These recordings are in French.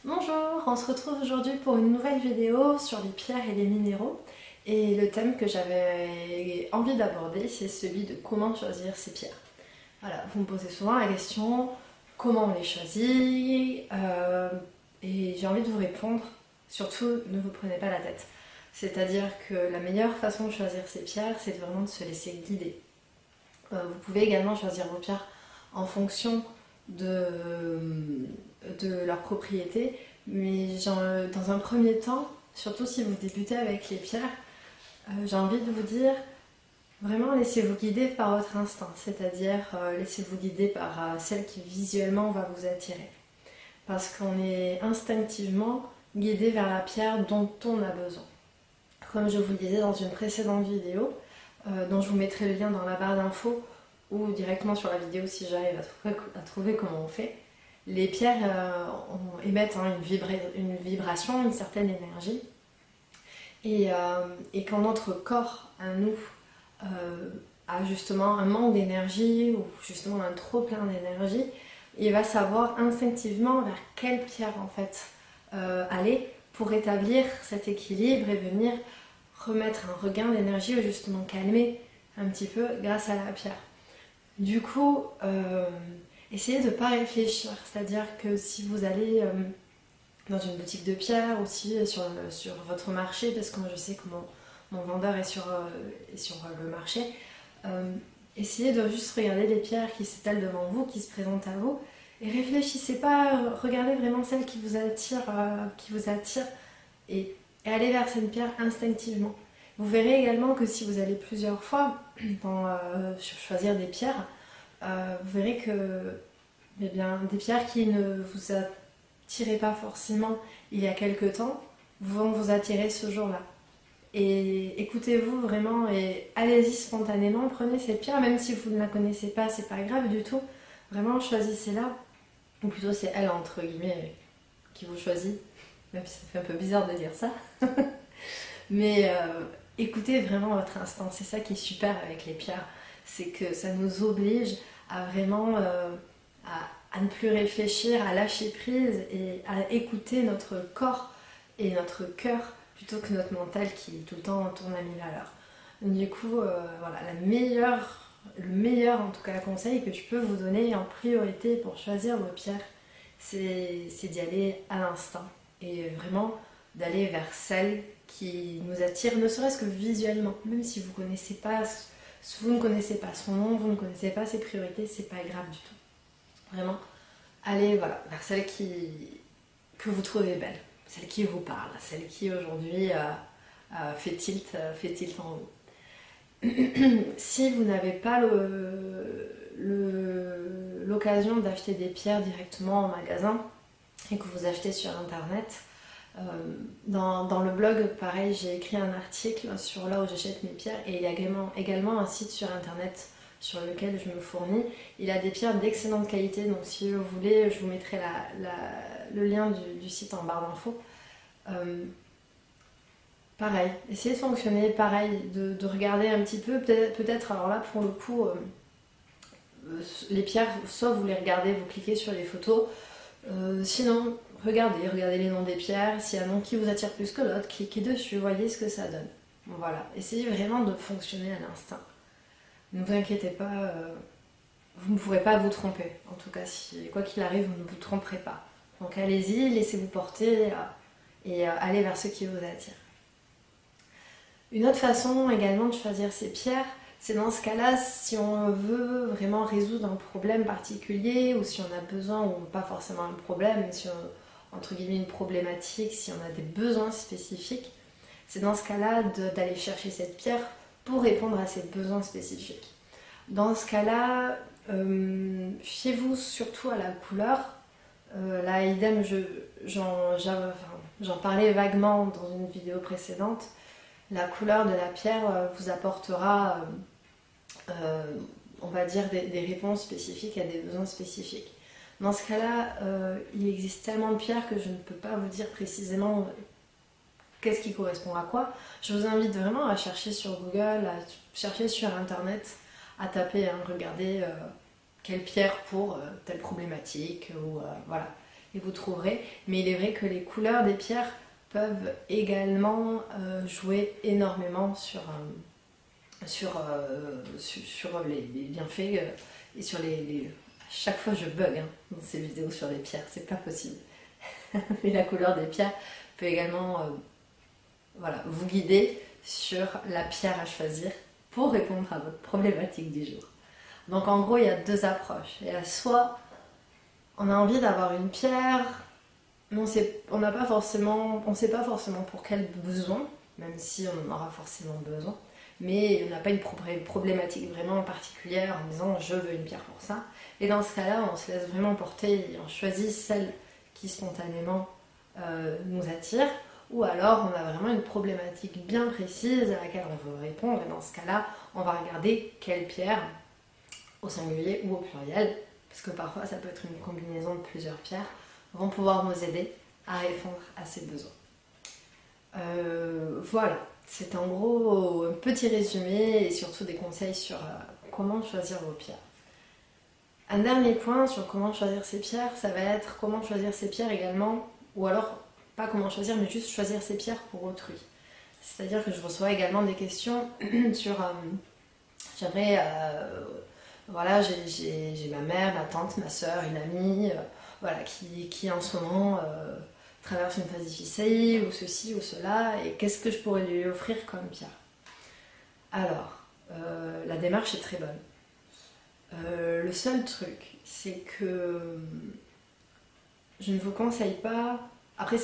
Bonjour, on se retrouve aujourd'hui pour une nouvelle vidéo sur les pierres et les minéraux. Et le thème que j'avais envie d'aborder, c'est celui de comment choisir ces pierres. Voilà, vous me posez souvent la question, comment on les choisit et j'ai envie de vous répondre, surtout ne vous prenez pas la tête. C'est-à-dire que la meilleure façon de choisir ces pierres, c'est vraiment de se laisser guider. Vous pouvez également choisir vos pierres en fonction de, de leur propriété, mais dans un premier temps, surtout si vous débutez avec les pierres, j'ai envie de vous dire, vraiment laissez-vous guider par votre instinct, c'est-à-dire laissez-vous guider par celle qui visuellement va vous attirer. Parce qu'on est instinctivement guidé vers la pierre dont on a besoin. Comme je vous le disais dans une précédente vidéo, dont je vous mettrai le lien dans la barre d'infos ou directement sur la vidéo si j'arrive à trouver comment on fait, les pierres émettent une vibration, une certaine énergie. Et quand notre corps, à nous, a justement un manque d'énergie ou justement un trop plein d'énergie, il va savoir instinctivement vers quelle pierre en fait aller pour établir cet équilibre et venir remettre un regain d'énergie ou justement calmer un petit peu grâce à la pierre. Du coup, essayez de ne pas réfléchir, c'est-à-dire que si vous allez dans une boutique de pierre, aussi sur votre marché, parce que moi je sais que mon vendeur est sur le marché, essayez de juste regarder les pierres qui s'étalent devant vous, qui se présentent à vous, et réfléchissez pas, regardez vraiment celle qui vous attire et allez vers cette pierre instinctivement. Vous verrez également que si vous allez plusieurs fois dans, choisir des pierres, vous verrez que eh bien, des pierres qui ne vous attiraient pas forcément il y a quelque temps vont vous attirer ce jour-là. Et écoutez-vous vraiment et allez-y spontanément, prenez cette pierre, même si vous ne la connaissez pas, c'est pas grave du tout. Vraiment, choisissez-la, ou plutôt c'est elle, entre guillemets, qui vous choisit, même si ça fait un peu bizarre de dire ça. Mais écoutez vraiment votre instinct, c'est ça qui est super avec les pierres, c'est que ça nous oblige à vraiment à ne plus réfléchir, à lâcher prise et à écouter notre corps et notre cœur plutôt que notre mental qui tout le temps tourne à 1000 à l'heure. Du coup, voilà, le meilleur en tout cas conseil que je peux vous donner en priorité pour choisir vos pierres, c'est d'y aller à l'instinct et vraiment d'aller vers celle qui nous attire, ne serait-ce que visuellement, même si vous ne connaissez pas son nom, vous ne connaissez pas ses priorités, c'est pas grave du tout. Vraiment, allez voilà, vers celle que vous trouvez belle, celle qui vous parle, celle qui aujourd'hui fait tilt en vous. Si vous n'avez pas l'occasion d'acheter des pierres directement en magasin et que vous achetez sur internet, dans le blog, pareil, j'ai écrit un article sur là où j'achète mes pierres et il y a également un site sur internet sur lequel je me fournis. Il a des pierres d'excellente qualité, donc si vous voulez, je vous mettrai le lien du site en barre d'infos. Pareil, essayez de fonctionner pareil, de regarder un petit peu, peut-être alors là pour le coup, les pierres, soit vous les regardez, vous cliquez sur les photos, sinon regardez les noms des pierres, s'il y a un nom qui vous attire plus que l'autre, cliquez dessus, voyez ce que ça donne. Bon, voilà, essayez vraiment de fonctionner à l'instinct. Ne vous inquiétez pas, vous ne pourrez pas vous tromper. En tout cas, quoi qu'il arrive, vous ne vous tromperez pas. Donc allez-y, laissez-vous porter et allez vers ceux qui vous attirent. Une autre façon également de choisir ces pierres, c'est dans ce cas-là, si on veut vraiment résoudre un problème particulier ou si on a besoin, ou pas forcément un problème, mais si on, entre guillemets une problématique, si on a des besoins spécifiques, c'est dans ce cas-là d'aller chercher cette pierre pour répondre à ces besoins spécifiques. Dans ce cas-là, fiez-vous surtout à la couleur. Là, idem, j'en parlais vaguement dans une vidéo précédente. La couleur de la pierre vous apportera, on va dire, des réponses spécifiques à des besoins spécifiques. Dans ce cas-là, il existe tellement de pierres que je ne peux pas vous dire précisément qu'est-ce qui correspond à quoi. Je vous invite vraiment à chercher sur Google, à chercher sur Internet, à taper, regarder quelle pierre pour telle problématique, ou voilà. et vous trouverez. Mais il est vrai que les couleurs des pierres peuvent également jouer énormément sur les bienfaits et sur les... À chaque fois je bug dans ces vidéos sur les pierres, c'est pas possible. Mais la couleur des pierres peut également voilà, vous guider sur la pierre à choisir pour répondre à votre problématique du jour. Donc en gros, il y a deux approches. Il y a soit on a envie d'avoir une pierre, mais on n'a pas forcément, on ne sait pas forcément pour quel besoin, même si on en aura forcément besoin, mais on n'a pas une problématique vraiment particulière en disant je veux une pierre pour ça. Et dans ce cas-là, on se laisse vraiment porter et on choisit celle qui spontanément nous attire, ou alors on a vraiment une problématique bien précise à laquelle on veut répondre, et dans ce cas-là, on va regarder quelle pierre, au singulier ou au pluriel, parce que parfois ça peut être une combinaison de plusieurs pierres, vont pouvoir nous aider à répondre à ces besoins. Voilà, c'est en gros un petit résumé et surtout des conseils sur comment choisir vos pierres. Un dernier point sur comment choisir ses pierres, ça va être comment choisir ses pierres également, ou alors pas comment choisir, mais juste choisir ses pierres pour autrui. C'est-à-dire que je reçois également des questions sur j'aimerais, voilà, j'ai ma mère, ma tante, ma soeur, une amie, voilà, qui en ce moment traverse une phase difficile, ou ceci ou cela, et qu'est-ce que je pourrais lui offrir comme pierre? Alors, la démarche est très bonne. Le seul truc, c'est que je ne vous conseille pas. Après,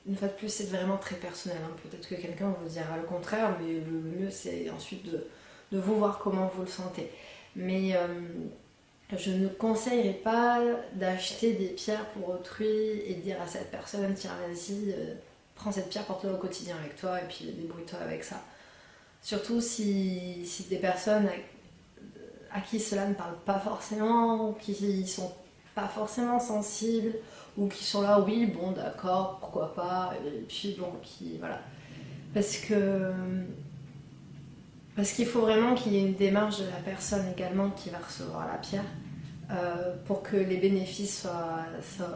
une fois de plus, c'est vraiment très personnel. Peut-être que quelqu'un vous dira le contraire, mais le mieux, c'est ensuite de vous voir comment vous le sentez. Mais je ne conseillerais pas d'acheter des pierres pour autrui et de dire à cette personne tiens, vas-y, prends cette pierre, porte-la au quotidien avec toi et puis débrouille-toi avec ça. Surtout si des personnes à qui cela ne parle pas forcément, ou qui sont pas forcément sensibles, ou qui sont là, oui, bon, d'accord, pourquoi pas, et puis bon, voilà. Parce qu'il faut vraiment qu'il y ait une démarche de la personne également qui va recevoir la pierre pour que les bénéfices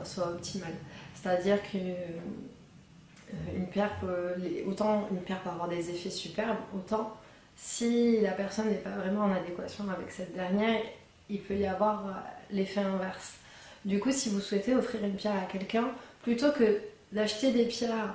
soient optimaux. C'est-à-dire qu'une pierre autant une pierre peut avoir des effets superbes, autant si la personne n'est pas vraiment en adéquation avec cette dernière, il peut y avoir l'effet inverse. Du coup, si vous souhaitez offrir une pierre à quelqu'un, plutôt que d'acheter des pierres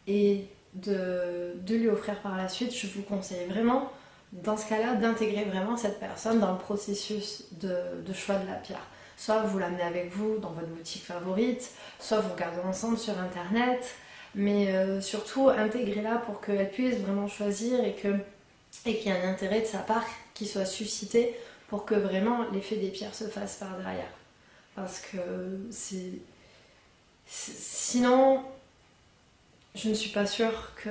et de lui offrir par la suite, je vous conseille vraiment, dans ce cas-là, d'intégrer vraiment cette personne dans le processus de choix de la pierre. Soit vous l'amenez avec vous dans votre boutique favorite, soit vous regardez ensemble sur internet, mais surtout intégrez-la pour qu'elle puisse vraiment choisir et qu'il y ait un intérêt de sa part qui soit suscité pour que vraiment l'effet des pierres se fasse par derrière. Parce que sinon, je ne suis pas sûre que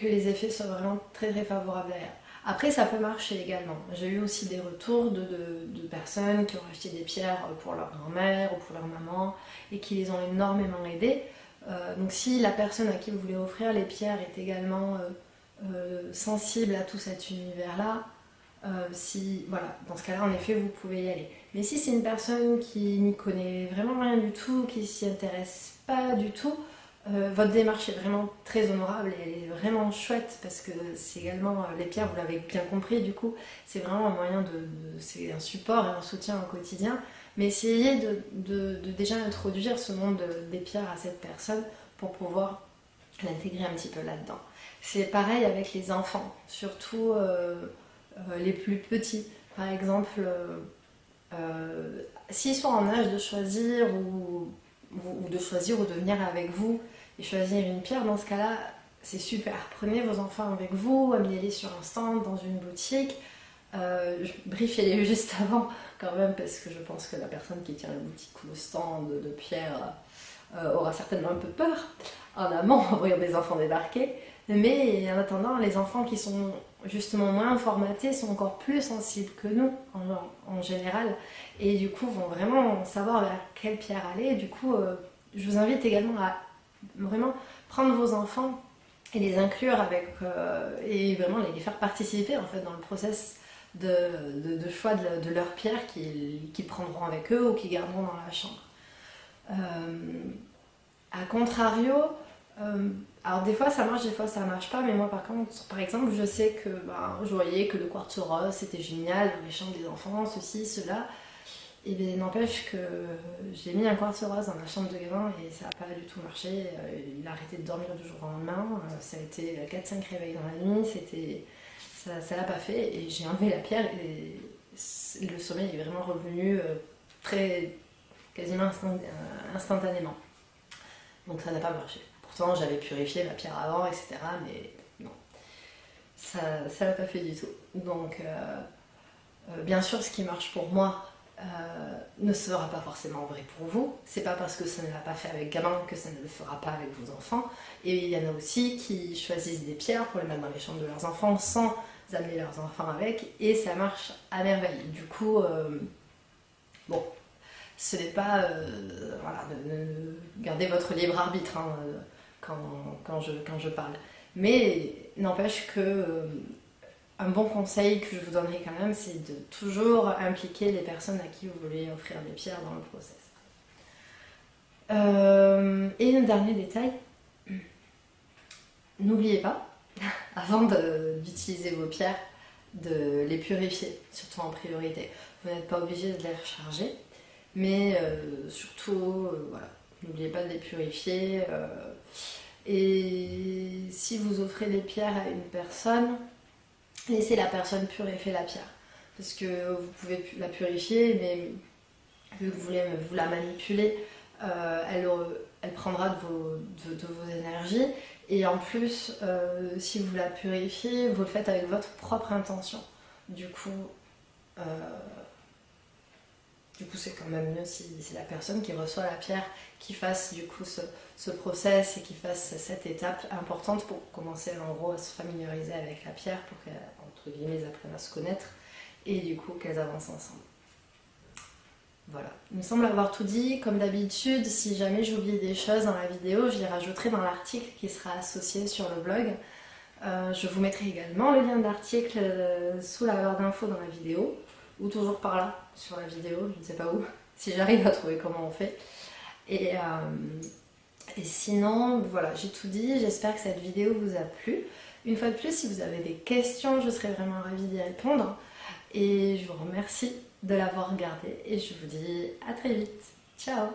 les effets soient vraiment très très favorables derrière. Après, ça peut marcher également. J'ai eu aussi des retours de personnes qui ont acheté des pierres pour leur grand-mère ou pour leur maman et qui les ont énormément aidées. Donc si la personne à qui vous voulez offrir les pierres est également sensible à tout cet univers-là, voilà, dans ce cas-là, en effet, vous pouvez y aller. Mais si c'est une personne qui n'y connaît vraiment rien du tout, qui s'y intéresse pas du tout, votre démarche est vraiment très honorable et elle est vraiment chouette parce que c'est également, les pierres, vous l'avez bien compris, du coup, c'est vraiment un moyen c'est un support et un soutien au quotidien. Mais essayez de déjà introduire ce monde des pierres à cette personne pour pouvoir l'intégrer un petit peu là-dedans. C'est pareil avec les enfants, surtout les plus petits. Par exemple, s'ils sont en âge de choisir ou de choisir ou de venir avec vous et choisir une pierre, dans ce cas-là, c'est super. Prenez vos enfants avec vous, amenez-les sur un stand, dans une boutique. Briefez-les juste avant quand même, parce que je pense que la personne qui tient la boutique ou le stand de pierre aura certainement un peu peur en amont en voyant des enfants débarquer. Mais en attendant, les enfants qui sont justement moins formatés sont encore plus sensibles que nous en général, et du coup vont vraiment savoir vers quelle pierre aller. Du coup, je vous invite également à vraiment prendre vos enfants et les inclure et vraiment les faire participer en fait dans le process de choix de leur pierre qu'ils prendront avec eux ou qu'ils garderont dans la chambre. A contrario, alors des fois ça marche, des fois ça marche pas, mais moi par contre, par exemple, je sais que je voyais que le quartz rose c'était génial dans les chambres des enfants, ceci, cela. Et bien n'empêche que j'ai mis un quartz rose dans ma chambre de gamin et ça n'a pas du tout marché. Il a arrêté de dormir du jour au lendemain. Ça a été 4-5 réveils dans la nuit. Ça l'a pas fait. Et j'ai enlevé la pierre et le sommeil est vraiment revenu quasiment instantanément. Donc ça n'a pas marché. Pourtant j'avais purifié ma pierre avant, etc. Mais non, ça l'a pas fait du tout. Donc bien sûr ce qui marche pour moi ne sera pas forcément vrai pour vous. C'est pas parce que ça ne l'a pas fait avec gamin que ça ne le fera pas avec vos enfants. Et il y en a aussi qui choisissent des pierres pour les mettre dans les chambres de leurs enfants sans amener leurs enfants avec, et ça marche à merveille. Du coup, bon, ce n'est pas... voilà, gardez votre libre arbitre hein, quand je parle. Mais n'empêche que... un bon conseil que je vous donnerai quand même, c'est de toujours impliquer les personnes à qui vous voulez offrir des pierres dans le process. Et un dernier détail, n'oubliez pas, avant d'utiliser vos pierres, de les purifier, surtout en priorité. Vous n'êtes pas obligé de les recharger, mais surtout, voilà, n'oubliez pas de les purifier. Et si vous offrez des pierres à une personne, laissez la personne purifier la pierre. Parce que vous pouvez la purifier, mais vu que vous voulez vous la manipuler, elle prendra de vos énergies. Et en plus, si vous la purifiez, vous le faites avec votre propre intention. Du coup, c'est quand même mieux si c'est la personne qui reçoit la pierre qui fasse du coup ce process et qui fasse cette étape importante pour commencer en gros à se familiariser avec la pierre pour qu'elle, entre guillemets, apprennent à se connaître et du coup qu'elles avancent ensemble. Voilà, il me semble avoir tout dit. Comme d'habitude, si jamais j'oublie des choses dans la vidéo, je les rajouterai dans l'article qui sera associé sur le blog. Je vous mettrai également le lien de l'article sous la barre d'infos dans la vidéo, ou toujours par là, sur la vidéo, je ne sais pas où, si j'arrive à trouver comment on fait. Et sinon, voilà, j'ai tout dit, j'espère que cette vidéo vous a plu. Une fois de plus, si vous avez des questions, je serai vraiment ravie d'y répondre. Et je vous remercie de l'avoir regardé et je vous dis à très vite. Ciao!